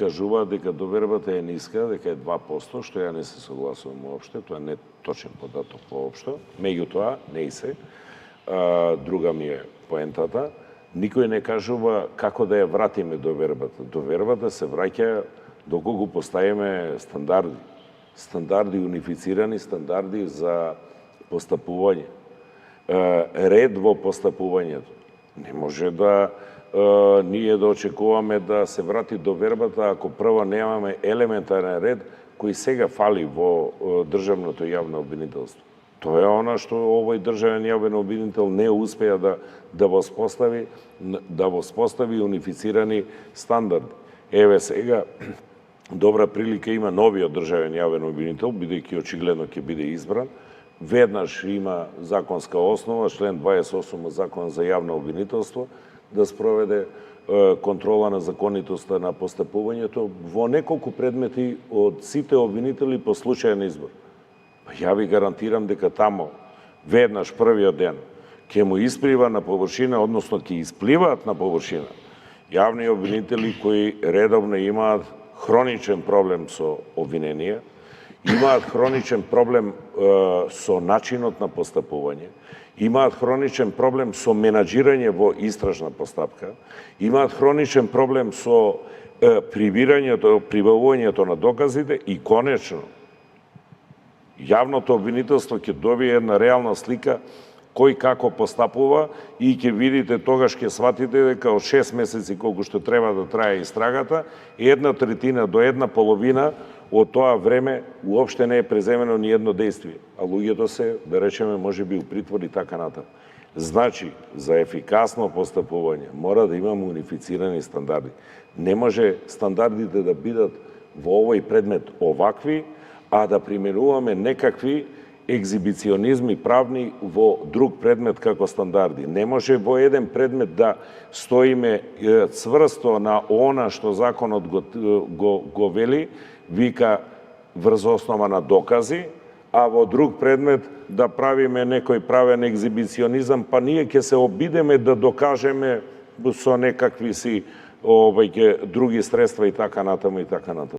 кажуваат дека довербата е ниска, дека е 2%, што ја не се согласувам уопште, тоа не е точен податок воопшто. Меѓутоа, не и се. Друга ми е поентата. Никој не кажува како да ја вратиме довербата. Довербата се враќа доколку поставиме стандарди. Стандарди унифицирани, стандарди за постапување. Ред во постапувањето. Не може да ние да очекуваме да се врати довербата ако прво немаме елементарен ред кој сега фали во државното јавно обвинителство. Тоа е она што овој државен јавен обвинител не успеа да воспостави унифицирани стандарди. Еве сега добра прилика има новиот државен јавен обвинител, бидејќи очигледно ќе биде избран. Веднаш има законска основа, член 28 од Закон за јавно обвинителство, да спроведе контрола на законитоста на постапувањето во неколку предмети од сите обвинители по случај на избор. Ја ви гарантирам дека тамо веднаш првиот ден ќе му исплива на површина, односно ќе испливаат на површина јавни обвинители кои редовно имаат хроничен проблем со обвиненија, имаат хроничен проблем со начинот на постапување, имаат хроничен проблем со менаџирање во истражна постапка, имаат хроничен проблем со прибавувањето на доказите и конечно јавното обвинителство ќе добие една реална слика кој како постапува и ќе видите, тогаш ќе сватите дека од 6 месеци колку што треба да трае истрагата, 1/3 до 1/2 од тоа време уопште не е преземено ни едно действие, а луѓето се, да речеме, можеби у притвор и така натаму. Значи, за ефикасно постапување мора да имаме унифицирани стандарди. Не може стандардите да бидат во овој предмет овакви, а да применуваме некакви екзибиционизми правни во друг предмет како стандарди. Не може во еден предмет да стоиме цврсто на она што законот го вели, вика врз основа на докази, а во друг предмет да правиме некој правен екзибиционизам, па ние ќе се обидеме да докажеме со некакви си други средства и така натаму и така натаму.